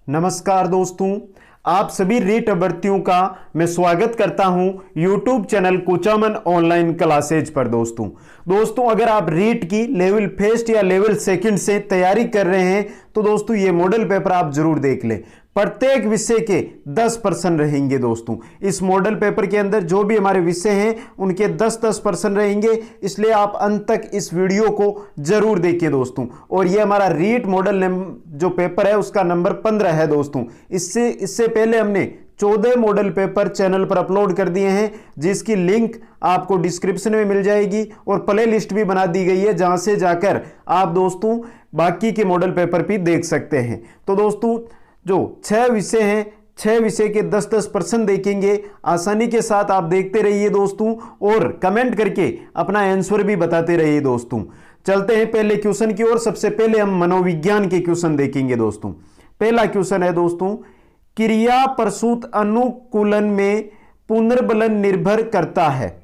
नमस्कार दोस्तों, आप सभी रीट अभ्यर्थियों का मैं स्वागत करता हूं YouTube channel Kuchaman online classes पर। दोस्तों अगर आप रीट की लेवल फर्स्ट या लेवल सेकंड से तैयारी कर रहे हैं तो दोस्तों ये मॉडल पेपर आप जरूर देख लें। प्रत्येक विषय के 10% रहेंगे दोस्तों। इस मॉडल पेपर के अंदर जो भी हमारे विषय हैं उनके 10% रहेंगे, इसलिए आप अंत तक इस वीडियो को जरूर देखिए दोस्तों। और ये हमारा रीट मॉडल जो पेपर है उसका नंबर 15 है दोस्तों। इससे पहले हमने 14 मॉडल पेपर चैनल पर अपलोड कर दिए हैं, जिसकी लिंक आपको डिस्क्रिप्शन में मिल जाएगी और प्ले लिस्ट भी बना दी गई है, जहां से जाकर आप दोस्तों बाकी के मॉडल पेपर भी देख सकते हैं। तो दोस्तों जो 6 विषय हैं, 6 विषय के 10% देखेंगे। आसानी के साथ आप देखते रहिए दोस्तों और कमेंट करके अपना आंसर भी बताते रहिए दोस्तों। चलते हैं पहले क्वेश्चन की ओर। सबसे पहले हम मनोविज्ञान के क्वेश्चन देखेंगे दोस्तों। पहला क्वेश्चन है दोस्तों, क्रिया प्रसूत अनुकूलन में पुनर्बलन निर्भर करता है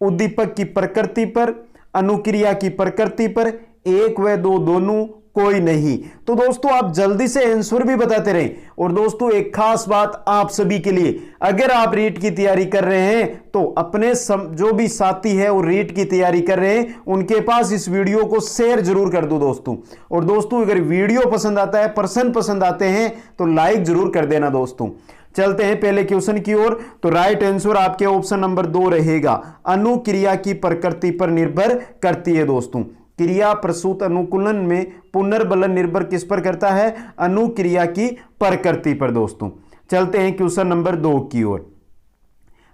उद्दीपक की प्रकृति पर, अनुक्रिया की प्रकृति पर, 1 व 2 दोनों, कोई नहीं। तो दोस्तों आप जल्दी से आंसर भी बताते रहें। और दोस्तों एक खास बात आप सभी के लिए, अगर आप रीट की तैयारी कर रहे हैं तो अपने जो भी साथी है और रीट की तैयारी कर रहे हैं उनके पास इस वीडियो को शेयर जरूर कर दो दोस्तों। और दोस्तों अगर वीडियो पसंद आता है, प्रश्न पसंद आते हैं तो लाइक जरूर कर देना दोस्तों। चलते हैं पहले क्वेश्चन की ओर। तो राइट आंसर आपके ऑप्शन नंबर 2 रहेगा, अनुक्रिया की प्रकृति पर निर्भर करती है दोस्तों। क्रिया प्रसूत अनुकूलन में पुनर्बलन निर्भर किस पर करता है? अनुक्रिया की प्रकृति पर दोस्तों। चलते हैं क्वेश्चन नंबर 2 की ओर।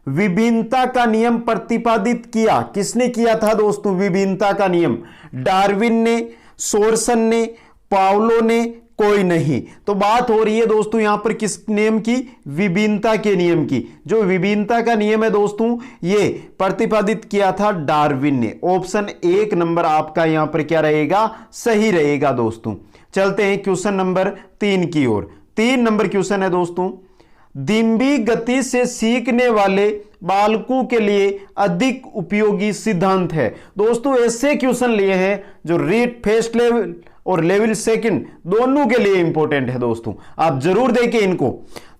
विभिन्नता का नियम प्रतिपादित किया किसने किया था दोस्तों? विभिन्नता का नियम डार्विन ने, सोर्सन ने, पावलो ने, कोई नहीं। तो बात हो रही है दोस्तों यहां पर किस नियम की? विभिन्नता के नियम की। जो विभिन्नता का नियम है दोस्तों ये प्रतिपादित किया था डार्विन ने। ऑप्शन 1 नंबर आपका यहां पर क्या रहेगा? सही रहेगा दोस्तों। चलते हैं क्वेश्चन नंबर 3 की ओर। 3 नंबर क्वेश्चन है दोस्तों, धीमी गति से सीखने वाले बालकों के लिए अधिक उपयोगी सिद्धांत है। दोस्तों ऐसे क्वेश्चन लिए हैं जो रीट फर्स्ट लेवल और लेवल सेकंड दोनों के लिए इंपॉर्टेंट है दोस्तों, आप जरूर देखें इनको।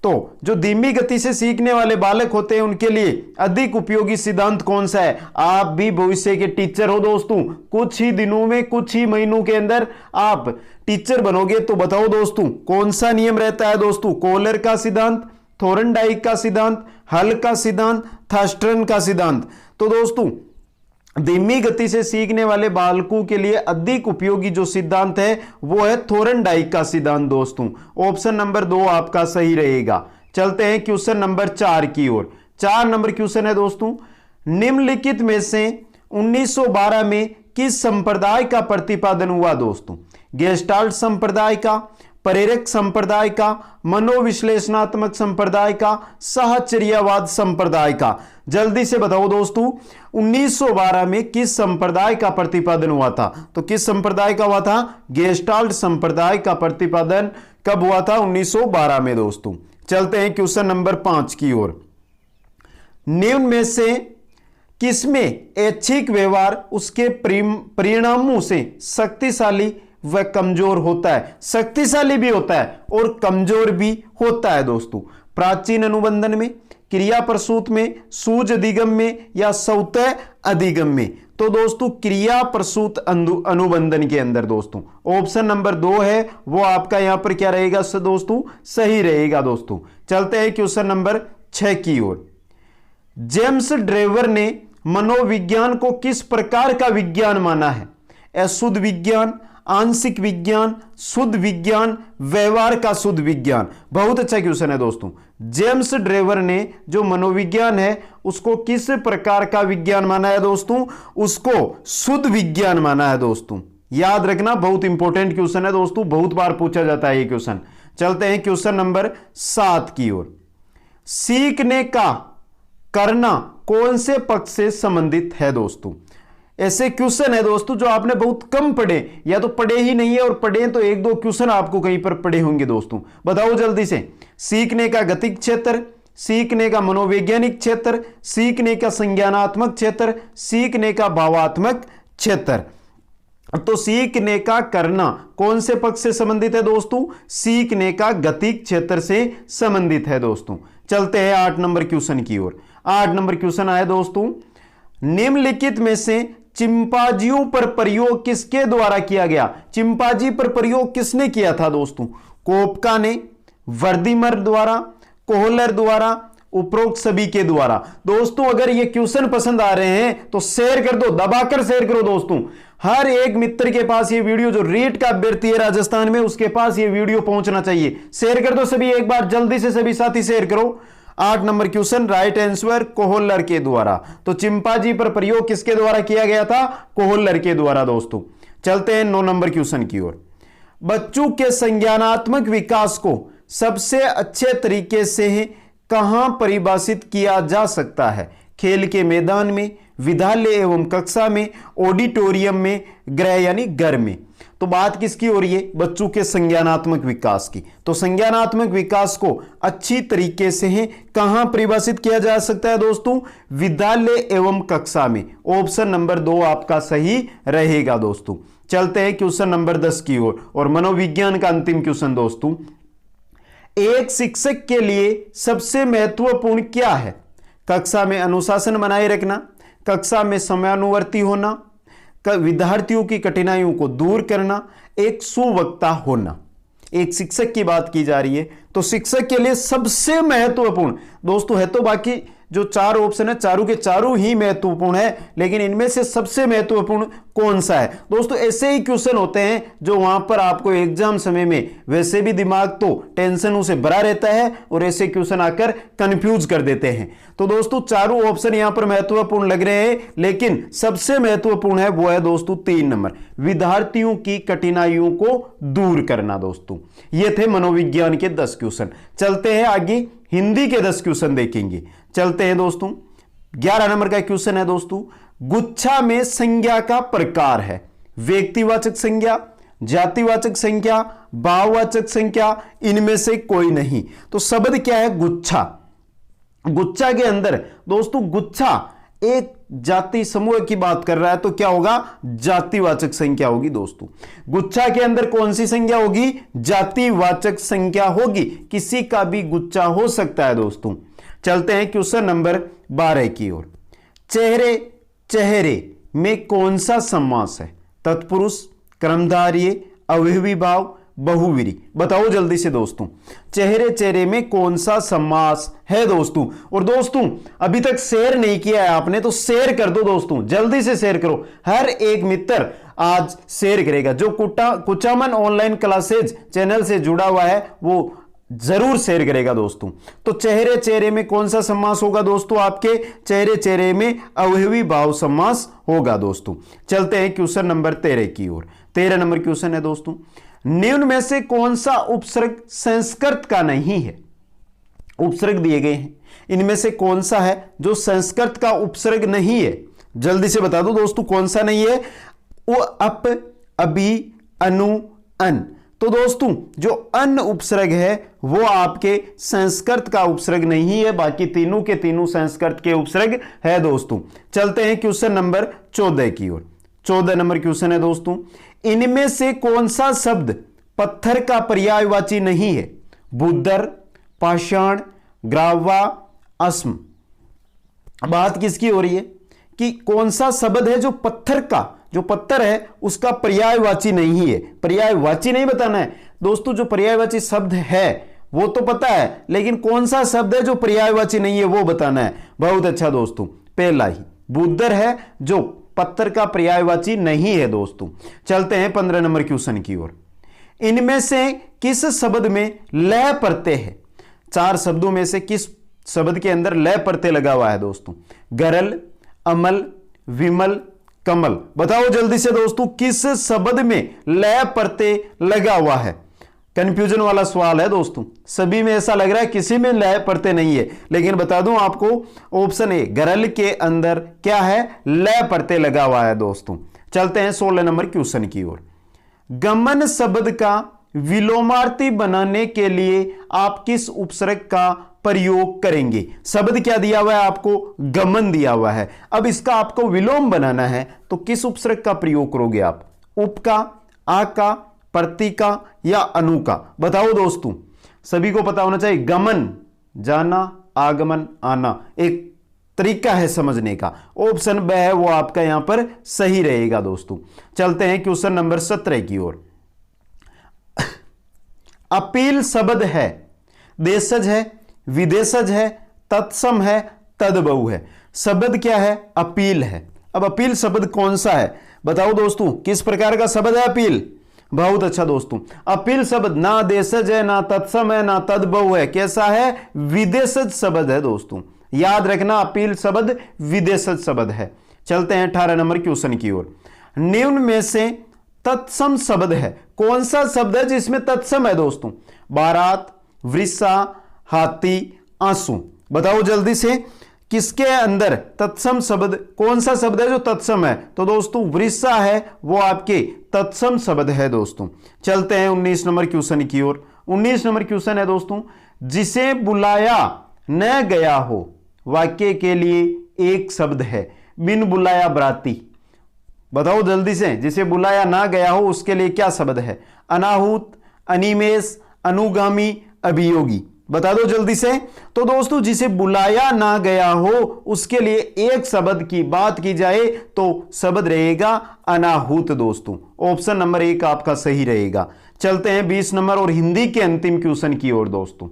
तो जो धीमी गति से सीखने वाले बालक होते हैं उनके लिए अधिक उपयोगी सिद्धांत कौन सा है? आप भी भविष्य के टीचर हो दोस्तों, कुछ ही दिनों में, कुछ ही महीनों के अंदर आप टीचर बनोगे। तो बताओ दोस्तों कौन सा नियम रहता है दोस्तों? कोहलर का सिद्धांत, थोर्नडाइक का सिद्धांत, हल का सिद्धांत, थर्स्टन का सिद्धांत। तो दोस्तों धीमी गति से सीखने वाले बालकों के लिए अधिक उपयोगी जो सिद्धांत है वो है थोर्नडाइक का सिद्धांत दोस्तों। ऑप्शन नंबर 2 आपका सही रहेगा। चलते हैं क्वेश्चन नंबर 4 की ओर। 4 नंबर क्वेश्चन है दोस्तों, निम्नलिखित में से 1912 में किस संप्रदाय का प्रतिपादन हुआ दोस्तों? गेस्टाल्ट संप्रदाय का, प्रेरक संप्रदाय का, मनोविश्लेषणात्मक संप्रदाय का, साहचर्यवाद संप्रदाय का। जल्दी से बताओ दोस्तों 1912 में किस संप्रदाय का प्रतिपादन हुआ था? तो किस संप्रदाय का हुआ था? गेस्टाल्ट संप्रदाय का प्रतिपादन कब हुआ था? 1912 में दोस्तों। चलते हैं क्वेश्चन नंबर 5 की ओर। निम्न में से किसमें ऐच्छिक व्यवहार उसके परिणामों से शक्तिशाली वह कमजोर होता है? शक्तिशाली भी होता है और कमजोर भी होता है दोस्तों। प्राचीन अनुबंधन में, क्रिया प्रसूत में, सूझ अधिगम में या स्वतः अधिगम में? तो दोस्तों क्रिया प्रसूत अनुबंधन के अंदर दोस्तों। ऑप्शन नंबर 2 है वो आपका यहां पर क्या रहेगा दोस्तों? सही रहेगा दोस्तों। चलते हैं क्वेश्चन नंबर 6 की ओर। जेम्स ड्रेवर ने मनोविज्ञान को किस प्रकार का विज्ञान माना है? अशुद्ध विज्ञान, आंशिक विज्ञान, शुद्ध विज्ञान, व्यवहार का शुद्ध विज्ञान। बहुत अच्छा क्वेश्चन है दोस्तों। जेम्स ड्रेवर ने जो मनोविज्ञान है उसको किस प्रकार का विज्ञान माना है दोस्तों? उसको शुद्ध विज्ञान माना है दोस्तों। याद रखना, बहुत इंपॉर्टेंट क्वेश्चन है दोस्तों, बहुत बार पूछा जाता है ये क्वेश्चन। चलते हैं क्वेश्चन नंबर 7 की ओर। सीखने का करना कौन से पक्ष से संबंधित है दोस्तों? ऐसे क्वेश्चन है दोस्तों जो आपने बहुत कम पढ़े, या तो पढ़े ही नहीं है और पढ़े तो 1-2 क्वेश्चन आपको कहीं पर पढ़े होंगे दोस्तों। बताओ जल्दी से। सीखने का गतिक क्षेत्र, सीखने का मनोवैज्ञानिक क्षेत्र, सीखने का संज्ञानात्मक क्षेत्र, सीखने का भावात्मक क्षेत्र। तो सीखने का करना कौन से पक्ष से संबंधित है दोस्तों? सीखने का गतिक क्षेत्र से संबंधित है दोस्तों। चलते हैं 8 नंबर क्वेश्चन की ओर। 8 नंबर क्वेश्चन आया दोस्तों, निम्नलिखित में से चिंपांजियों पर प्रयोग किसके द्वारा किया गया? चिंपांजी पर प्रयोग किसने किया था दोस्तों? कोपका ने, वर्दीमर द्वारा, कोहलर द्वारा, उपरोक्त सभी के द्वारा। दोस्तों अगर ये क्वेश्चन पसंद आ रहे हैं तो शेयर कर दो, दबाकर शेयर करो दोस्तों। हर एक मित्र के पास ये वीडियो, जो रीट का अभ्यर्थी है राजस्थान में, उसके पास ये वीडियो पहुंचना चाहिए। शेयर कर दो सभी, एक बार जल्दी से सभी साथी शेयर करो। 8 number question, right answer Kohler के द्वारा। तो चिंपांजी पर प्रयोग किसके द्वारा किया गया था? कोहलर के द्वारा दोस्तों। चलते हैं 9 नंबर क्वेश्चन की ओर। बच्चों के संज्ञानात्मक विकास को सबसे अच्छे तरीके से कहां परिभाषित किया जा सकता है? खेल के मैदान में, विद्यालय एवं कक्षा में, ऑडिटोरियम में, गृह यानी घर में। तो बात किसकी हो रही है? बच्चों के संज्ञानात्मक विकास की। तो संज्ञानात्मक विकास को अच्छी तरीके से कहां परिभाषित किया जा सकता है दोस्तों? विद्यालय एवं कक्षा में। ऑप्शन नंबर 2 आपका सही रहेगा दोस्तों। चलते हैं क्वेश्चन नंबर 10 की ओर, और मनोविज्ञान का अंतिम क्वेश्चन दोस्तों। एक शिक्षक के लिए सबसे महत्वपूर्ण क्या है? कक्षा में अनुशासन बनाए रखना, कक्षा में समयानुवर्ती होना, विद्यार्थियों की कठिनाइयों को दूर करना, एक सुवक्ता होना। एक शिक्षक की बात की जा रही है, तो शिक्षक के लिए सबसे महत्वपूर्ण दोस्तों है, तो बाकी जो 4 ऑप्शन है चारों के चारों ही महत्वपूर्ण है, लेकिन इनमें से सबसे महत्वपूर्ण कौन सा है दोस्तों? ऐसे ही क्वेश्चन होते हैं जो वहां पर आपको एग्जाम समय में वैसे भी दिमाग तो टेंशनों से भरा रहता है, और ऐसे क्वेश्चन आकर कंफ्यूज कर देते हैं। तो दोस्तों चारों ऑप्शन यहां पर महत्वपूर्ण लग रहे हैं, लेकिन सबसे महत्वपूर्ण है वो है दोस्तों 3 नंबर, विद्यार्थियों की कठिनाइयों को दूर करना दोस्तों। ये थे मनोविज्ञान के 10 क्वेश्चन। चलते हैं आगे, हिंदी के 10 क्वेश्चन देखेंगे। चलते हैं दोस्तों, 11 नंबर का क्वेश्चन है दोस्तों, गुच्छा में संज्ञा का प्रकार है। व्यक्तिवाचक संज्ञा, जातिवाचक संज्ञा, भाववाचक संज्ञा, इनमें से कोई नहीं। तो शब्द क्या है? गुच्छा। गुच्छा के अंदर दोस्तों, गुच्छा एक जाति समूह की बात कर रहा है, तो क्या होगा? जातिवाचक संख्या होगी दोस्तों। गुच्छा के अंदर कौन सी संख्या होगी? जातिवाचक संख्या होगी। किसी का भी गुच्छा हो सकता है दोस्तों। चलते हैं क्वेश्चन नंबर 12 की ओर। चेहरे चेहरे में कौन सा समास है? तत्पुरुष, कर्मधारय, अवयवी भाव, बहुव्रीहि। बताओ जल्दी से दोस्तों, चेहरे चेहरे में कौन सा समास है दोस्तों? और दोस्तों अभी तक शेयर नहीं किया है आपने, तो शेयर कर दो दोस्तों, जल्दी से शेयर करो। हर एक मित्र आज शेयर करेगा। जो कुचामन ऑनलाइन क्लासेज चैनल से जुड़ा हुआ है वो जरूर शेयर करेगा दोस्तों। तो चेहरे चेहरे में कौन सा समास होगा दोस्तों? आपके चेहरे चेहरे में अवयवी भाव समास होगा दोस्तों। चलते हैं क्वेश्चन नंबर 13 की ओर। 13 नंबर क्वेश्चन है दोस्तों, निम्न में से कौन सा उपसर्ग संस्कृत का नहीं है? उपसर्ग दिए गए हैं, इनमें से कौन सा है जो संस्कृत का उपसर्ग नहीं है? जल्दी से बता दो दोस्तों, कौन सा नहीं है? वो अप, अभी, अनु, अन। तो दोस्तों जो अन उपसर्ग है वो आपके संस्कृत का उपसर्ग नहीं है, बाकी तीनों के तीनों संस्कृत के उपसर्ग है दोस्तों। चलते हैं क्वेश्चन नंबर 14 की ओर। 14 नंबर क्वेश्चन है दोस्तों, इनमें से कौन सा शब्द पत्थर का पर्यायवाची नहीं है? बुद्धर, पाषाण, ग्रावा, अस्म। बात किसकी हो रही है कि कौन सा शब्द है जो पत्थर का, जो पत्थर है उसका पर्यायवाची नहीं है? पर्यायवाची नहीं बताना है दोस्तों, जो पर्यायवाची शब्द है वो तो पता है, लेकिन कौन सा शब्द है जो पर्यायवाची नहीं है वो बताना है। बहुत अच्छा दोस्तों, पहला ही बुद्धर है जो पत्थर का पर्यायवाची नहीं है दोस्तों। चलते हैं 15 नंबर क्वेश्चन की ओर। इनमें से किस शब्द में लय प्रत्यय है? 4 शब्दों में से किस शब्द के अंदर लय प्रत्यय लगा हुआ है दोस्तों? गरल, अमल, विमल, कमल। बताओ जल्दी से दोस्तों, किस शब्द में लय प्रत्यय लगा हुआ है? कंफ्यूजन वाला सवाल है दोस्तों, सभी में ऐसा लग रहा है किसी में लय प्रत्यय नहीं है, लेकिन बता दूं आपको, ऑप्शन ए गरल के अंदर क्या है? लय प्रत्यय लगा हुआ है दोस्तों। चलते हैं 16 नंबर क्वेश्चन की ओर। गमन शब्द का विलोमार्थी बनाने के लिए आप किस उपसर्ग का प्रयोग करेंगे? शब्द क्या दिया हुआ है आपको? गमन दिया हुआ है। अब इसका आपको विलोम बनाना है तो किस उपसर्ग का प्रयोग करोगे आप? उप का, आ का, प्रति का या अनु का? बताओ दोस्तों, सभी को पता होना चाहिए। गमन, जाना, आगमन, आना, एक तरीका है समझने का। ऑप्शन ब है वो आपका यहां पर सही रहेगा दोस्तों। चलते हैं क्वेश्चन नंबर 17 की ओर। अपील शब्द है, देशज है, विदेशज है, तत्सम है, तद्भव है। शब्द क्या है? अपील है। अब अपील शब्द कौन सा है बताओ दोस्तों, किस प्रकार का शब्द है अपील? बहुत अच्छा दोस्तों, अपील शब्द ना देशज है, ना तत्सम है, ना तद्भव है। कैसा है? विदेशज शब्द है दोस्तों। याद रखना, अपील शब्द विदेशज शब्द है। चलते हैं 18 नंबर क्वेश्चन की ओर। निम्न में से तत्सम शब्द है, कौन सा शब्द है जिसमें तत्सम है दोस्तों? बारात, वृषा, हाथी, आंसू। बताओ जल्दी से, किसके अंदर तत्सम शब्द, कौन सा शब्द है जो तत्सम है? तो दोस्तों वृषा है वो आपके तत्सम शब्द है दोस्तों। चलते हैं 19 नंबर क्वेश्चन की ओर। 19 नंबर क्वेश्चन है दोस्तों, जिसे बुलाया न गया हो, वाक्य के लिए एक शब्द है। बिन बुलाया बराती। बताओ जल्दी से, जिसे बुलाया ना गया हो उसके लिए क्या शब्द है? अनाहूत, अनिमेष, अनुगामी, अभियोगी। बता दो जल्दी से। तो दोस्तों जिसे बुलाया ना गया हो उसके लिए एक शब्द की बात की जाए तो शब्द रहेगा अनाहूत दोस्तों। ऑप्शन नंबर 1 आपका सही रहेगा। चलते हैं 20 नंबर और हिंदी के अंतिम क्वेश्चन की ओर दोस्तों।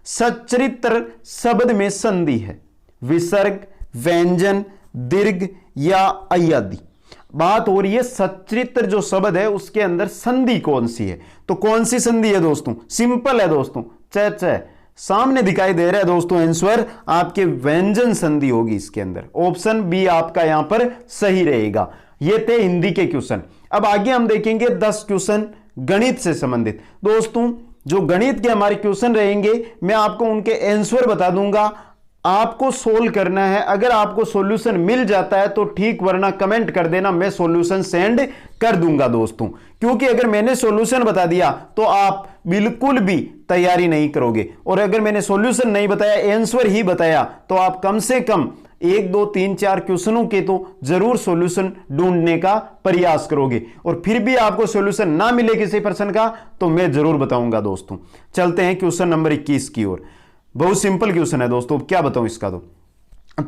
सच्चरित्र शब्द में संधि है, विसर्ग, व्यंजन, दीर्घ या अय्यादि। बात हो रही है सच्चरित्र जो शब्द है उसके अंदर संधि कौन सी है? तो कौन सी संधि है दोस्तों? सिंपल है दोस्तों, च च सामने दिखाई दे रहा है दोस्तों। आंसर आपके व्यंजन संधि होगी इसके अंदर। ऑप्शन बी आपका यहां पर सही रहेगा। ये थे हिंदी के क्वेश्चन। अब आगे हम देखेंगे 10 क्वेश्चन गणित से संबंधित। दोस्तों जो गणित के हमारे क्वेश्चन रहेंगे मैं आपको उनके आंसर बता दूंगा, आपको सोल्व करना है। अगर आपको सॉल्यूशन मिल जाता है तो ठीक, वरना कमेंट कर देना, मैं सॉल्यूशन सेंड कर दूंगा दोस्तों। क्योंकि अगर मैंने सॉल्यूशन बता दिया तो आप बिल्कुल भी तैयारी नहीं करोगे, और अगर मैंने सॉल्यूशन नहीं बताया, आंसर ही बताया, तो आप कम से कम 1 2 3 4 क्वेश्चनों के तो जरूर सॉल्यूशन ढूंढने का प्रयास करोगे, और फिर भी आपको सॉल्यूशन ना मिले किसी प्रश्न का तो मैं जरूर बताऊंगा दोस्तों। चलते हैं क्वेश्चन नंबर 21 की ओर। बहुत सिंपल क्वेश्चन है दोस्तों, क्या बताऊं इसका? तो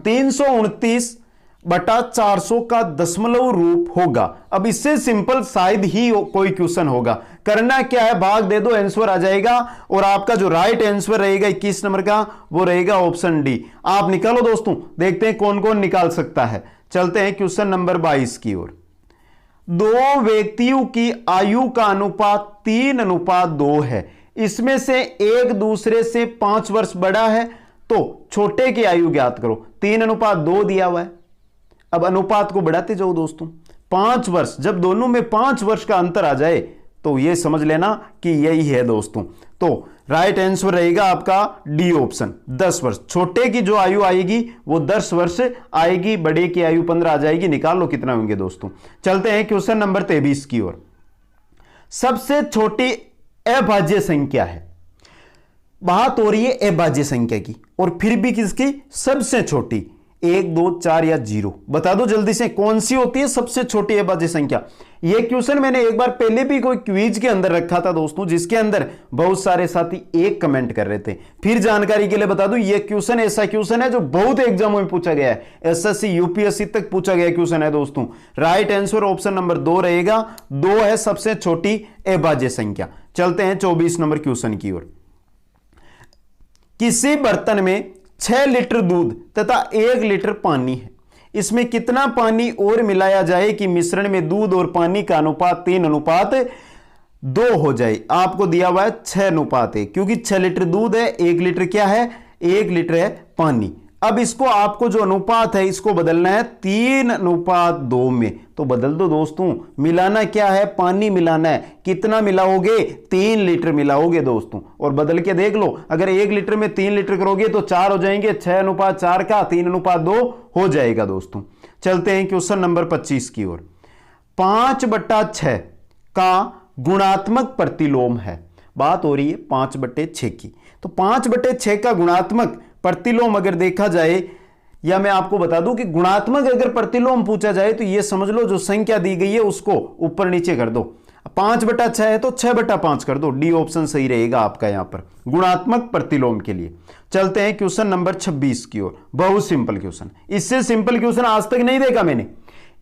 329/400 का दशमलव रूप होगा। अब इससे सिंपल शायद ही कोई क्वेश्चन होगा। करना क्या है, भाग दे दो, आंसर आ जाएगा, और आपका जो राइट आंसर रहेगा 21 नंबर का वो रहेगा ऑप्शन डी। आप निकालो दोस्तों, देखते हैं कौन कौन निकाल सकता है। चलते हैं क्वेश्चन नंबर 22 की ओर। 2 व्यक्तियों की आयु का अनुपात 3:2 है। इसमें से एक दूसरे से 5 वर्ष बड़ा है, तो छोटे की आयु ज्ञात करो। 3:2 दिया हुआ है। अब अनुपात को बढ़ाते जाओ दोस्तों। 5 वर्ष, जब दोनों में 5 वर्ष का अंतर आ जाए तो यह समझ लेना कि यही है दोस्तों। तो राइट आंसर रहेगा आपका डी ऑप्शन, 10 वर्ष। छोटे की जो आयु आएगी वो 10 वर्ष आएगी, बड़े की आयु 15 आ जाएगी। निकाल लो कितना होंगे दोस्तों। चलते हैं क्वेश्चन नंबर 23 की ओर। सबसे छोटी अभाज्य संख्या है। बात हो रही है अभाज्य संख्या की, और फिर भी किसकी? सबसे छोटी। 1 2 4 या 0। बता दो जल्दी से कौन सी होती है सबसे छोटी अभाज्य संख्या। यह क्वेश्चन मैंने एक बार पहले भी कोई क्विज के अंदर रखा था दोस्तों, जिसके अंदर बहुत सारे साथी एक कमेंट कर रहे थे। फिर जानकारी के लिए बता दूं, यह क्वेश्चन ऐसा क्वेश्चन है जो बहुत एग्जामों में पूछा गया है, एसएससी यूपीएससी तक पूछा गया क्वेश्चन है दोस्तों। राइट आंसर ऑप्शन नंबर 2 रहेगा। 2 है सबसे छोटी अभाज्य संख्या। चलते हैं 24 नंबर क्वेश्चन की ओर। किसी बर्तन में 6 लीटर दूध तथा 1 लीटर पानी है। इसमें कितना पानी और मिलाया जाए कि मिश्रण में दूध और पानी का अनुपात 3:2 हो जाए? आपको दिया हुआ है 6:1, क्योंकि 6 लीटर दूध है, 1 लीटर क्या है? 1 लीटर है पानी। अब इसको आपको जो अनुपात है इसको बदलना है 3:2 में, तो बदल दो दोस्तों। मिलाना क्या है? पानी मिलाना है। कितना मिलाओगे? 3 लीटर मिलाओगे दोस्तों, और बदल के देख लो। अगर 1 लीटर में 3 लीटर करोगे तो 4 हो जाएंगे, 6:4 का 3:2 हो जाएगा दोस्तों। चलते हैं क्वेश्चन नंबर 25 की ओर। 5/6 का गुणात्मक प्रतिलोम है। बात हो रही है 5/6 की, तो 5/6 का गुणात्मक प्रतिलोम अगर देखा जाए या मैं आपको बता दूं कि गुणात्मक अगर प्रतिलोम पूछा जाए तो ये समझ लो जो संख्या दी गई है उसको ऊपर नीचे कर दो। 5/6 है तो 6/5 कर दो। डी ऑप्शन सही रहेगा आपका यहां पर गुणात्मक प्रतिलोम के लिए। चलते हैं क्वेश्चन नंबर 26 की ओर। बहुत सिंपल क्वेश्चन, इससे सिंपल क्वेश्चन आज तक नहीं देखा मैंने।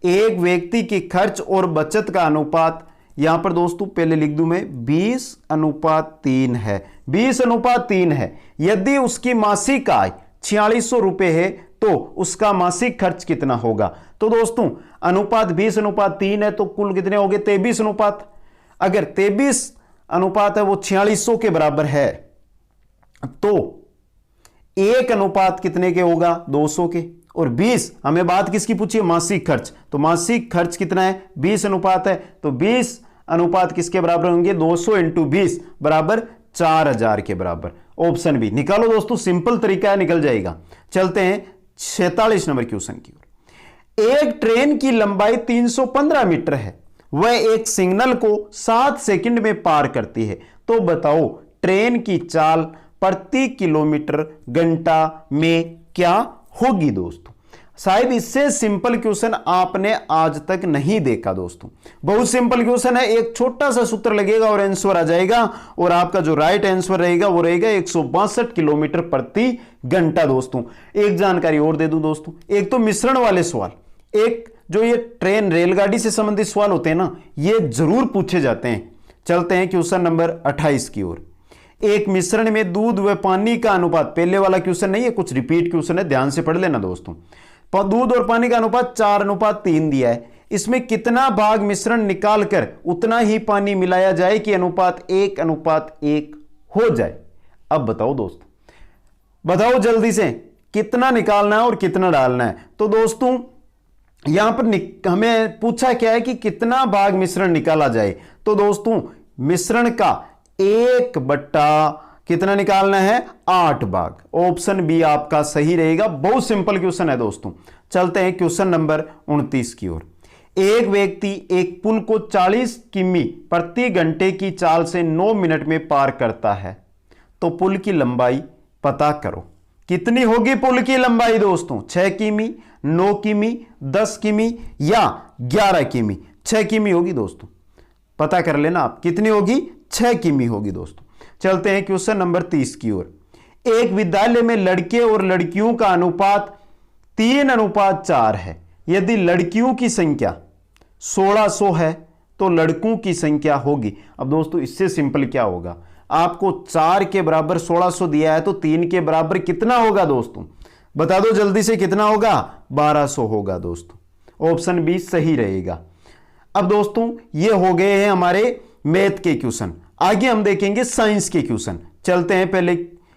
एक व्यक्ति की खर्च और बचत का अनुपात, यहां पर दोस्तों पहले लिख दूं मैं 20:3 है। 20:3 है। यदि उसकी मासिक आय 4600 रुपए है तो उसका मासिक खर्च कितना होगा? तो दोस्तों अनुपात 20:3 है तो कुल कितने हो गए? 23 अनुपात। अगर 23 अनुपात है वो 4600 के बराबर है तो 1 अनुपात कितने के होगा? 200 के। और 20 हमें बात किसकी पूछी है? मासिक खर्च। तो मासिक खर्च कितना है? 20 अनुपात है तो 20 अनुपात किसके बराबर होंगे? 200 × 20 बराबर 4000 के बराबर। ऑप्शन बी निकालो दोस्तों, सिंपल तरीका है, निकल जाएगा। चलते हैं 46 नंबर क्वेश्चन की ओर। एक ट्रेन की लंबाई 315 मीटर है, वह एक सिग्नल को 7 सेकंड में पार करती है, तो बताओ ट्रेन की चाल प्रति किलोमीटर घंटा में क्या होगी? दोस्तों शायद इससे सिंपल क्वेश्चन आपने आज तक नहीं देखा दोस्तों। बहुत सिंपल क्वेश्चन है, एक छोटा सा सूत्र लगेगा और आंसर आ जाएगा, और आपका जो राइट आंसर रहेगा वो रहेगा 162 किलोमीटर प्रति घंटा। दोस्तों एक जानकारी और दे दूं दोस्तों, एक तो मिश्रण वाले सवाल, एक जो ये ट्रेन रेलगाड़ी से संबंधित सवाल होते हैं ना, ये जरूर पूछे जाते हैं। चलते हैं क्वेश्चन नंबर 28 की ओर। एक मिश्रण में दूध व पानी का अनुपात, पहले वाला क्वेश्चन नहीं है, कुछ रिपीट क्वेश्चन है, ध्यान से पढ़ लेना दोस्तों। दूध और पानी का अनुपात 4:3 दिया है। इसमें कितना भाग मिश्रण निकालकर उतना ही पानी मिलाया जाए कि अनुपात 1:1 हो जाए? अब बताओ दोस्तों, बताओ जल्दी से कितना निकालना है और कितना डालना है। तो दोस्तों यहां पर हमें पूछा क्या है कि कितना भाग मिश्रण निकाला जाए। तो दोस्तों मिश्रण का 1/ कितना निकालना है? 8 भाग। ऑप्शन बी आपका सही रहेगा। बहुत सिंपल क्वेश्चन है दोस्तों। चलते हैं क्वेश्चन नंबर 29 की ओर। एक व्यक्ति एक पुल को 40 किमी प्रति घंटे की चाल से 9 मिनट में पार करता है, तो पुल की लंबाई पता करो। कितनी होगी पुल की लंबाई दोस्तों? 6 किमी, 9 किमी, 10 किमी या 11 किमी? 6 किमी होगी दोस्तों, पता कर लेना आप कितनी होगी? 6 किमी होगी दोस्तों। चलते हैं क्वेश्चन नंबर 30 की ओर। एक विद्यालय में लड़के और लड़कियों का अनुपात 3:4 है। यदि लड़कियों की संख्या 1600 है तो लड़कों की संख्या होगी। अब दोस्तों इससे सिंपल क्या होगा? आपको 4 के बराबर 1600 दिया है तो 3 के बराबर कितना होगा दोस्तों? बता दो जल्दी से, कितना होगा? 1200 होगा दोस्तों। ऑप्शन बी सही रहेगा। अब दोस्तों ये हो गए हैं हमारे मैथ के क्वेश्चन। आगे हम देखेंगे साइंस के क्वेश्चन। चलते हैं पहले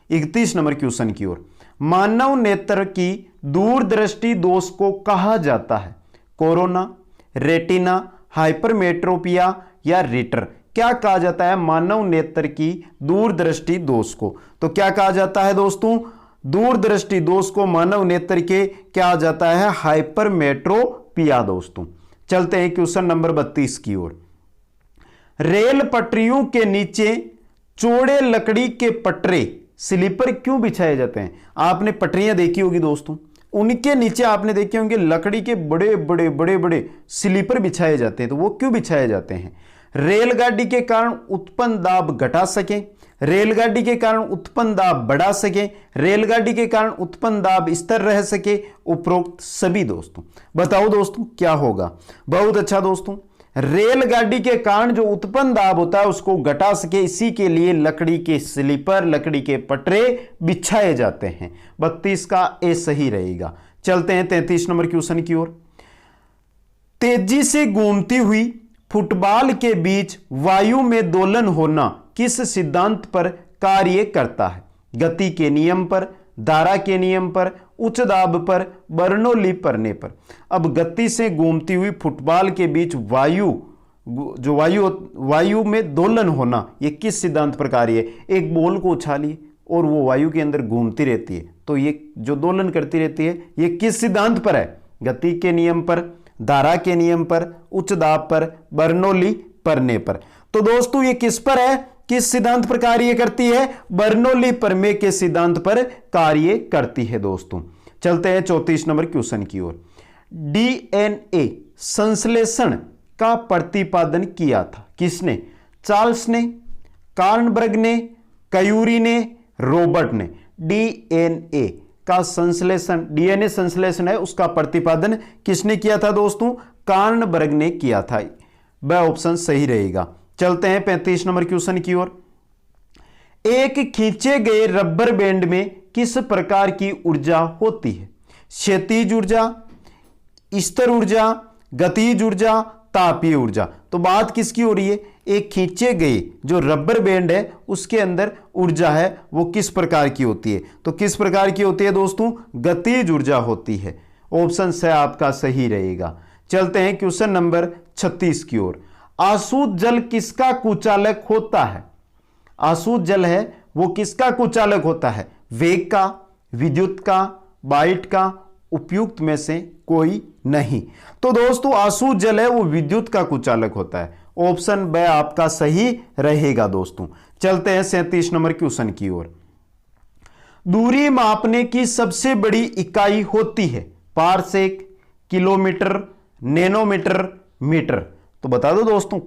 31 नंबर क्वेश्चन की ओर। मानव नेत्र की दूरदृष्टि दोष को कहा जाता है? कोरोना, रेटिना, हाइपरमेट्रोपिया या रिटर? क्या कहा जाता है मानव नेत्र की दूरदृष्टि दोष को? तो क्या कहा जाता है दोस्तों? दूरदृष्टि दोष को मानव नेत्र के क्या जाता है? हाइपरमेट्रोपिया दोस्तों। चलते हैं क्वेश्चन नंबर 32 की ओर। रेल पटरियों के नीचे चौड़े लकड़ी के पटरे स्लीपर क्यों बिछाए जाते हैं? आपने पटरियां देखी होगी दोस्तों, उनके नीचे आपने देखे होंगे लकड़ी के बड़े बड़े बड़े बड़े स्लीपर बिछाए जाते हैं। तो वो क्यों बिछाए जाते हैं? रेलगाड़ी के कारण उत्पन्न दाब घटा सके, रेलगाड़ी के कारण उत्पन्न दाब बढ़ा सके, रेलगाड़ी के कारण उत्पन्न दाब स्थिर रह सके, उपरोक्त सभी दोस्तों। बताओ दोस्तों क्या होगा? बहुत अच्छा दोस्तों, रेलगाड़ी के कारण जो उत्पन्न दाब होता है उसको घटा सके, इसी के लिए लकड़ी के स्लीपर, लकड़ी के पटरे बिछाए जाते हैं। 32 का ए सही रहेगा। चलते हैं 33 नंबर क्वेश्चन की ओर। तेजी से घूमती हुई फुटबॉल के बीच वायु में दोलन होना किस सिद्धांत पर कार्य करता है? गति के नियम पर, धारा के नियम पर, उच्च दाब पर, बर्नौली पढ़ने पर। अब गति से घूमती हुई फुटबॉल के बीच वायु में दोलन होना, यह किस सिद्धांत पर कार्य है? एक बॉल को उछालिए और वो वायु के अंदर घूमती रहती है, तो ये जो दोलन करती रहती है ये किस सिद्धांत पर है? गति के नियम पर, धारा के नियम पर, उच्च दाब पर, बर्नौली पढ़ने पर। तो दोस्तों ये किस पर है? किस सिद्धांत पर कार्य करती है? बर्नौली प्रमेय के सिद्धांत पर कार्य करती है दोस्तों। चलते हैं 34 नंबर क्वेश्चन की ओर। डीएनए संश्लेषण का प्रतिपादन किया था किसने? चार्ल्स ने, कार्नबर्ग ने, क्यूरी ने, रॉबर्ट ने। डीएनए का संश्लेषण, डीएनए संश्लेषण है उसका प्रतिपादन किसने किया था दोस्तों? कार्नबर्ग ने किया था। वह ऑप्शन सही रहेगा। चलते हैं 35 नंबर क्वेश्चन की ओर। एक खींचे गए रबर बैंड में किस प्रकार की ऊर्जा होती है? क्षैतिज ऊर्जा, स्तर ऊर्जा, गतिज ऊर्जा, तापीय ऊर्जा। तो बात किसकी हो रही है? एक खींचे गए जो रबर बैंड है उसके अंदर ऊर्जा है वो किस प्रकार की होती है? तो किस प्रकार की होती है दोस्तों? गतिज ऊर्जा होती है। ऑप्शन से आपका सही रहेगा। चलते हैं क्वेश्चन नंबर 36 की ओर। आसुत जल किसका कुचालक होता है? आसुत जल है वो किसका कुचालक होता है? वेग का, विद्युत का, बाइट का, उपयुक्त में से कोई नहीं। तो दोस्तों आसुत जल है वो विद्युत का कुचालक होता है। ऑप्शन ब आपका सही रहेगा दोस्तों। चलते हैं 37 नंबर क्वेश्चन की ओर। दूरी मापने की सबसे बड़ी इकाई होती है पारसेक, किलोमीटर, नैनोमीटर, मीटर। तो बता दो दोस्तों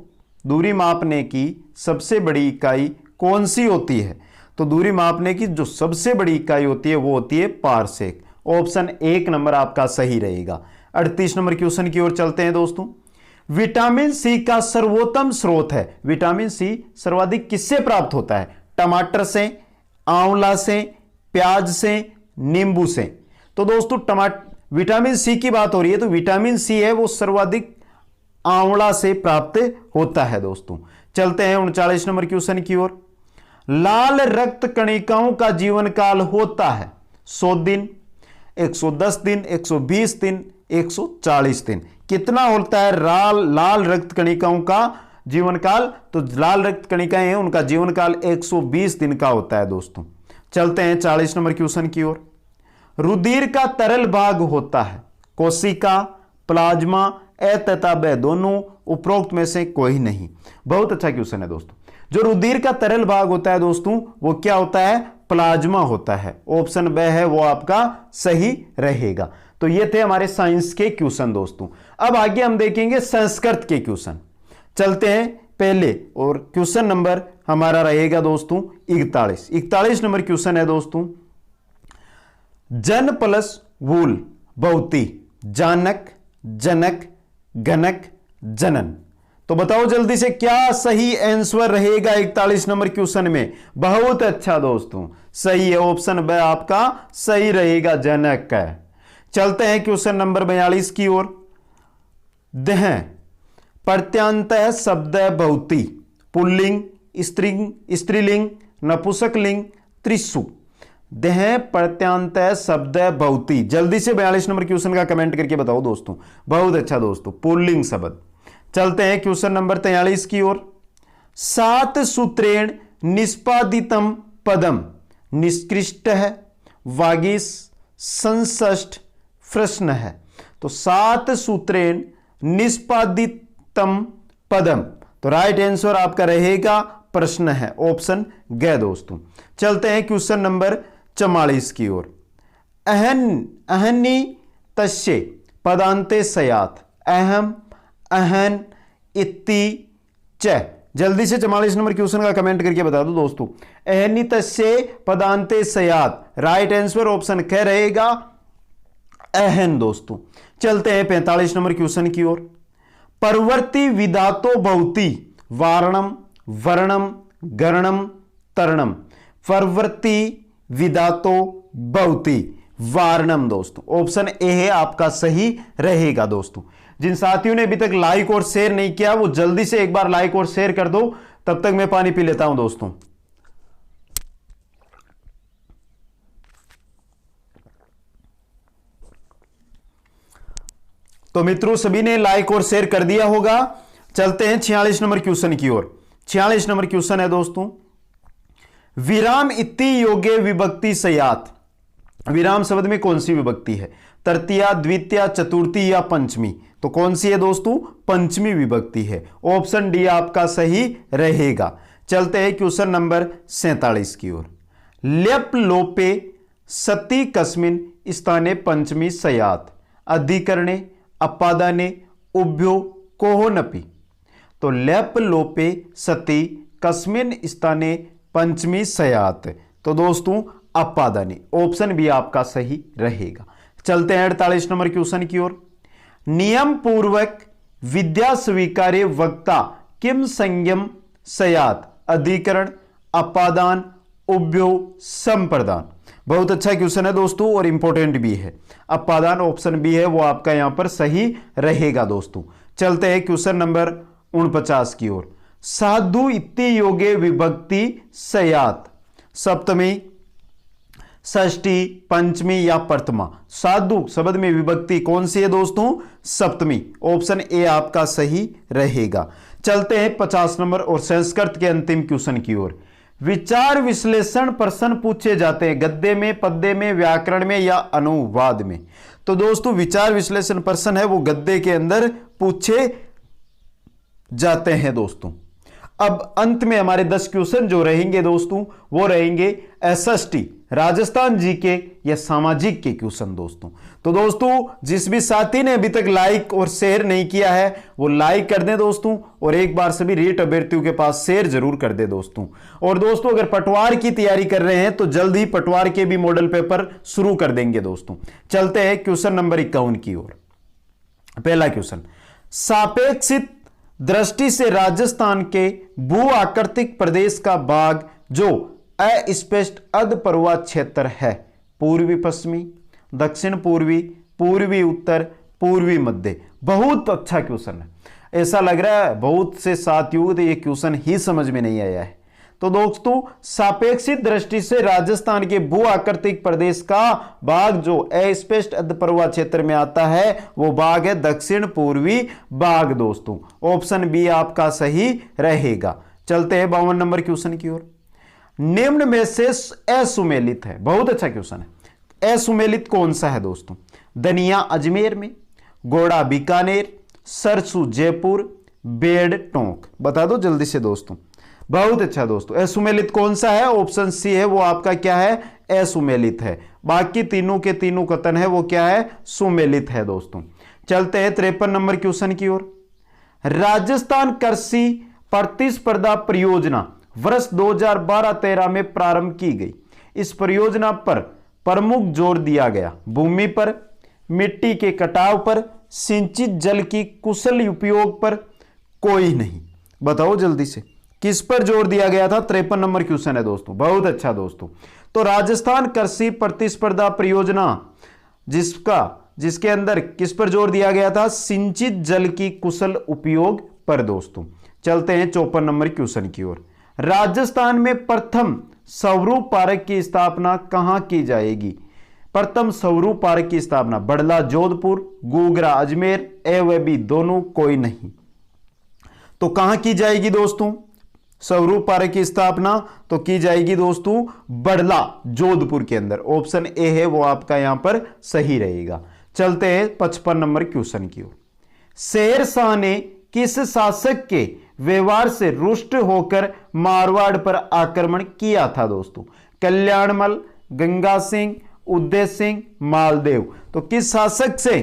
दूरी मापने की सबसे बड़ी इकाई कौन सी होती है? तो दूरी मापने की जो सबसे बड़ी इकाई होती है वो होती है पारसेक। ऑप्शन 1 नंबर आपका सही रहेगा। 38 नंबर क्वेश्चन की ओर चलते हैं दोस्तों। विटामिन सी का सर्वोत्तम स्रोत है। विटामिन सी सर्वाधिक किससे प्राप्त होता है? टमाटर से, आंवला से, प्याज से, नींबू से। तो दोस्तों विटामिन सी की बात हो रही है तो विटामिन सी है वो सर्वाधिक आंवला से प्राप्त होता है दोस्तों। चलते हैं 39 नंबर क्वेश्चन की ओर। लाल रक्त कणिकाओं का जीवन काल होता है 100 दिन, 110 दिन, 120 दिन, 140 दिन। कितना होता है लाल रक्त कणिकाओं का जीवन काल? तो लाल रक्त कणिकाएं हैं उनका जीवन काल 120 दिन का होता है दोस्तों। चलते हैं 40 नंबर क्वेश्चन की ओर। रुधिर का तरल भाग होता है कोशिका, प्लाज्मा, ए तथा ब दोनों, उपरोक्त में से कोई नहीं। बहुत अच्छा क्वेश्चन है दोस्तों। जो रुधिर का तरल भाग होता है दोस्तों वो क्या होता है? प्लाज्मा होता है। ऑप्शन ब है वो आपका सही रहेगा। तो ये थे हमारे साइंस के क्वेश्चन दोस्तों। अब आगे हम देखेंगे संस्कृत के क्वेश्चन। चलते हैं पहले और क्वेश्चन नंबर हमारा रहेगा दोस्तों 41 नंबर क्वेश्चन है दोस्तों। जन प्लस वूल बहुती, जानक, जनक, गणक, जनन। तो बताओ जल्दी से क्या सही आंसर रहेगा 41 नंबर क्वेश्चन में? बहुत अच्छा दोस्तों सही है। ऑप्शन ब आपका सही रहेगा, जनक है। चलते हैं क्वेश्चन नंबर 42 की ओर। देह प्रत्यंत शब्द बहुती, पुल्लिंग, स्त्रीलिंग, नपुंसकलिंग, त्रिशु। देह प्रत्यंत शब्द बहुती। जल्दी से 42 नंबर क्वेश्चन का कमेंट करके बताओ दोस्तों। बहुत अच्छा दोस्तों, पुल्लिंग शब्द। चलते हैं क्वेश्चन नंबर 43 की ओर। 7 सूत्रेण निष्पादितम पदम निष्कृष्ट है, वागीश, संषष्ठ, प्रश्न है। तो 7 सूत्रेण निष्पादितम पदम। तो राइट आंसर आपका रहेगा प्रश्न है, ऑप्शन ग दोस्तों। चलते हैं क्वेश्चन नंबर 44 की ओर। अहनि तस्य पदांते सयात, अहम, अहन, इति, च। जल्दी से 44 नंबर क्वेश्चन का कमेंट करके बता दो दोस्तों। अहनि तस्य पदांते सयात, राइट आंसर ऑप्शन क रहेगा अहन दोस्तों। चलते हैं 45 नंबर क्वेश्चन की ओर। परवर्ती विधातो बहुती, वारणम, वर्णम, गणनम, तरणम। परवर्ती विधातो बहुती, वारणम दोस्तों। ऑप्शन ए है आपका सही रहेगा दोस्तों। जिन साथियों ने अभी तक लाइक और शेयर नहीं किया वो जल्दी से एक बार लाइक और शेयर कर दो। तब तक मैं पानी पी लेता हूं दोस्तों। तो मित्रों सभी ने लाइक और शेयर कर दिया होगा। चलते हैं 46 नंबर क्वेश्चन की ओर। 46 नंबर क्वेश्चन है दोस्तों। विराम इति योगे विभक्ति सयात। विराम शब्द में कौन सी विभक्ति है? तृतीया, द्वितीया, चतुर्थी या पंचमी? तो कौन सी है दोस्तों? पंचमी विभक्ति है। ऑप्शन डी आपका सही रहेगा। चलते हैं क्वेश्चन नंबर 47 की ओर। लेप लोपे सती कस्मिन स्थाने पंचमी सयात अधिकरणे अपादाने उभ्यो कोहोनपि। तो लेप लोपे सती कस्मिन स्थाने पंचमी सयात, तो दोस्तों अपादाने, ऑप्शन भी आपका सही रहेगा। चलते हैं 48 नंबर क्वेश्चन की ओर। नियम पूर्वक विद्या स्वीकार्य वक्ता किम संयम सयात अधिकरण अपादान उभ्यो संप्रदान। बहुत अच्छा क्वेश्चन है दोस्तों और इंपॉर्टेंट भी है। अपादान ऑप्शन बी है वो आपका यहां पर सही रहेगा दोस्तों। चलते हैं क्वेश्चन नंबर 49 की ओर। साधु इति योगे विभक्ति सयात सप्तमी षष्ठी पंचमी या प्रथमा। साधु शब्द में विभक्ति कौन सी है दोस्तों? सप्तमी, ऑप्शन ए आपका सही रहेगा। चलते हैं 50 नंबर और संस्कृत के अंतिम क्वेश्चन की ओर। विचार विश्लेषण प्रश्न पूछे जाते हैं गद्य में, पद्य में, व्याकरण में या अनुवाद में। तो दोस्तों विचार विश्लेषण प्रश्न है वो गद्य के अंदर पूछे जाते हैं दोस्तों। अब अंत में हमारे 10 क्वेश्चन जो रहेंगे दोस्तों वो रहेंगे एसएसटी राजस्थान जीके या सामाजिक के क्वेश्चन दोस्तों। तो दोस्तों जिस भी साथी ने अभी तक लाइक और शेयर नहीं किया है वो लाइक कर दें दोस्तों, और एक बार सभी रीट अभ्यर्थियों के पास शेयर जरूर कर दे दोस्तों। और दोस्तों अगर पटवार की तैयारी कर रहे हैं तो जल्द ही पटवार के भी मॉडल पेपर शुरू कर देंगे दोस्तों। चलते हैं क्वेश्चन नंबर 51 की ओर। पहला क्वेश्चन, सापेक्षित दृष्टि से राजस्थान के भू आकृतिक प्रदेश का भाग जो अस्पष्ट अर्धपर्वत क्षेत्र है पूर्वी पश्चिमी, दक्षिण पूर्वी, पूर्वी उत्तर, पूर्वी मध्य। बहुत अच्छा क्वेश्चन है। ऐसा लग रहा है बहुत से साथियों को ये क्वेश्चन ही समझ में नहीं आया है। तो दोस्तों सापेक्षित दृष्टि से राजस्थान के भू आकृतिक प्रदेश का भाग जो अस्पष्ट अर्धपर्वत क्षेत्र में आता है वो भाग है दक्षिण पूर्वी भाग दोस्तों। ऑप्शन बी आपका सही रहेगा। चलते हैं 52 नंबर क्वेश्चन की ओर। निम्न में से असुमेलित है, बहुत अच्छा क्वेश्चन है। असुमेलित कौन सा है दोस्तों? दनिया अजमेर में, घोड़ा बीकानेर, सरसू जयपुर, बेड़ टोंक। बता दो जल्दी से दोस्तों। बहुत अच्छा दोस्तों, असुमेलित कौन सा है? ऑप्शन सी है वो आपका क्या है? असुमेलित है। बाकी तीनों के तीनों कथन है वो क्या है? सुमेलित है दोस्तों। चलते हैं 53 नंबर क्वेश्चन की ओर। राजस्थान कृषि प्रतिस्पर्धा परियोजना वर्ष 2012-13 में प्रारंभ की गई। इस परियोजना पर प्रमुख जोर दिया गया भूमि पर, मिट्टी के कटाव पर, सिंचित जल की कुशल उपयोग पर, कोई नहीं। बताओ जल्दी से किस पर जोर दिया गया था? 53 नंबर क्वेश्चन है दोस्तों। बहुत अच्छा दोस्तों। तो राजस्थान कृषि प्रतिस्पर्धा परियोजना जिसके अंदर किस पर जोर दिया गया था? सिंचित जल की कुशल उपयोग पर दोस्तों। चलते हैं 54 नंबर क्वेश्चन की ओर। राजस्थान में प्रथम स्वरूप पार्क की स्थापना कहां की जाएगी? प्रथम स्वरूप पार्क की स्थापना बड़ला जोधपुर, गोगरा अजमेर, एवं दोनों, कोई नहीं। तो कहां की जाएगी दोस्तों स्वरूप पार्क की स्थापना? तो की जाएगी दोस्तों बड़ला जोधपुर के अंदर। ऑप्शन ए है वो आपका यहां पर सही रहेगा। चलते हैं 55 नंबर क्वेश्चन की ओर। शेर शाह ने किस शासक के व्यवहार से रुष्ट होकर मारवाड़ पर आक्रमण किया था दोस्तों? कल्याणमल, गंगा सिंह, उदय सिंह, मालदेव। तो किस शासक से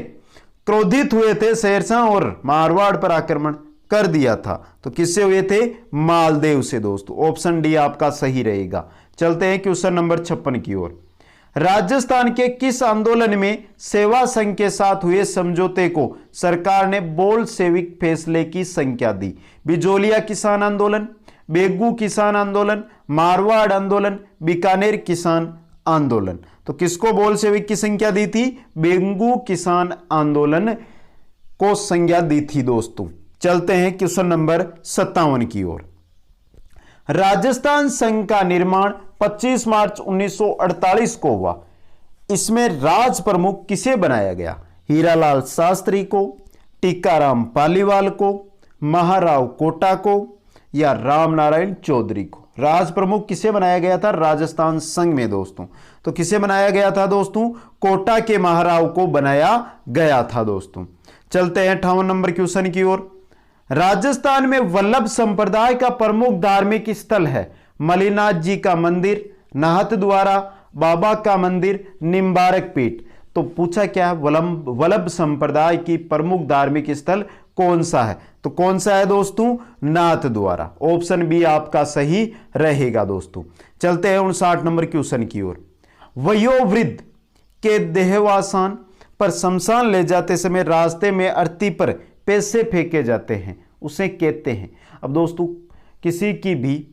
क्रोधित हुए थे शेरशाह और मारवाड़ पर आक्रमण कर दिया था? तो किससे हुए थे? मालदेव से दोस्तों। ऑप्शन डी आपका सही रहेगा। चलते हैं क्वेश्चन नंबर 56 की ओर। राजस्थान के किस आंदोलन में सेवा संघ के साथ हुए समझौते को सरकार ने बोल्शेविक फैसले की संज्ञा दी? बिजोलिया किसान आंदोलन, बेगू किसान आंदोलन, मारवाड़ आंदोलन, बीकानेर किसान आंदोलन। तो किसको बोल्शेविक की संज्ञा दी थी? बेगू किसान आंदोलन को संज्ञा दी थी दोस्तों। चलते हैं क्वेश्चन नंबर 57 की ओर। राजस्थान संघ का निर्माण 25 मार्च 1948 को हुआ। इसमें राज प्रमुख किसे बनाया गया? हीरालाल शास्त्री को, टीकाराम पालीवाल को, महाराव कोटा को या रामनारायण चौधरी को? राज प्रमुख किसे बनाया गया था राजस्थान संघ में दोस्तों? तो किसे बनाया गया था दोस्तों? कोटा के महाराव को बनाया गया था दोस्तों। चलते हैं 58 नंबर क्वेश्चन की ओर। राजस्थान में वल्लभ संप्रदाय का प्रमुख धार्मिक स्थल है मलिनाथ जी का मंदिर, नाहत द्वारा, बाबा का मंदिर, निम्बारक पीठ। तो पूछा क्या है, वल्लभ संप्रदाय की प्रमुख धार्मिक स्थल कौन सा है? तो कौन सा है दोस्तों? नाथ द्वारा। ऑप्शन बी आपका सही रहेगा दोस्तों। चलते हैं 59 नंबर क्वेश्चन की ओर। वयोवृद्ध के देहावसान पर शमशान ले जाते समय रास्ते में अर्थी पर पैसे फेंके जाते हैं, उसे कहते हैं। अब दोस्तों किसी की भी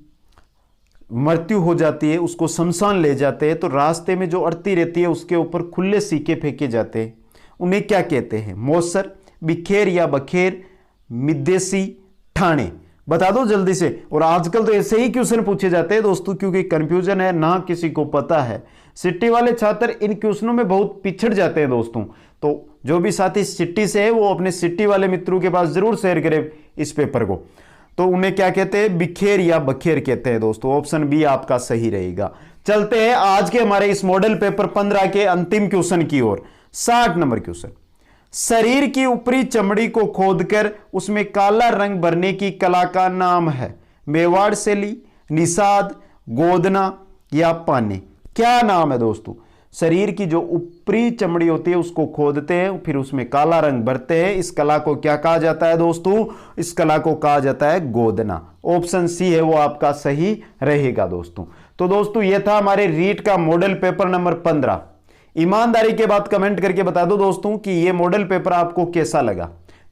मृत्यु हो जाती है, उसको शमशान ले जाते हैं, तो रास्ते में जो अर्थी रहती है उसके ऊपर खुले सिक्के फेंके जाते हैं, उन्हें क्या कहते हैं? मौसर, बिखेर या बखेर, मिद्देसी, ठाणे। बता दो जल्दी से। और आजकल तो ऐसे ही क्वेश्चन पूछे जाते हैं दोस्तों, क्योंकि कंफ्यूजन है ना, किसी को पता है। सिटी वाले छात्र इन क्वेश्चनों में बहुत पिछड़ जाते हैं दोस्तों। तो जो भी साथी सिटी से है वो अपने सिटी वाले मित्रों के पास जरूर शेयर करें इस पेपर को। तो उन्हें क्या कहते हैं? बिखेर या बखेर कहते हैं दोस्तों। ऑप्शन बी आपका सही रहेगा। चलते हैं आज के हमारे इस मॉडल पेपर 15 के अंतिम क्वेश्चन की ओर। 60 नंबर क्वेश्चन। शरीर की ऊपरी चमड़ी को खोदकर उसमें काला रंग भरने की कला का नाम है? मेवाड़ शैली, निषाद, गोदना या पाने। क्या नाम है दोस्तों? शरीर की जो ऊपरी चमड़ी होती है उसको खोदते हैं, फिर उसमें काला रंग भरते हैं। इस कला को क्या कहा जाता है दोस्तों? इस कला को कहा जाता है गोदना। ऑप्शन सी है वो आपका सही रहेगा दोस्तों। तो दोस्तों ये था हमारे रीट का मॉडल पेपर नंबर 15। ईमानदारी के बाद कमेंट करके बता दो दोस्तों कि ये मॉडल पेपर आपको कैसा लगा,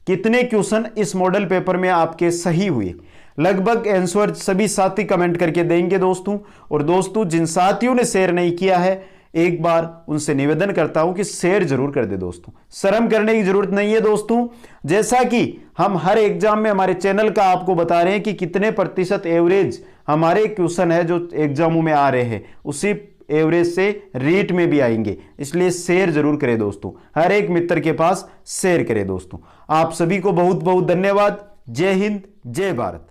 कितने क्वेश्चन इस मॉडल पेपर में आपके सही हुए। लगभग आंसर सभी साथी कमेंट करके देंगे दोस्तों। और दोस्तों जिन साथियों ने शेयर नहीं किया है, एक बार उनसे निवेदन करता हूं कि शेयर जरूर कर दे दोस्तों। शर्म करने की जरूरत नहीं है दोस्तों। जैसा कि हम हर एग्जाम में हमारे चैनल का आपको बता रहे हैं कि कितने प्रतिशत एवरेज हमारे क्वेश्चन है जो एग्जामों में आ रहे हैं, उसी एवरेज से रीट में भी आएंगे। इसलिए शेयर जरूर करें दोस्तों, हर एक मित्र के पास शेयर करें दोस्तों। आप सभी को बहुत बहुत धन्यवाद। जय हिंद, जय भारत।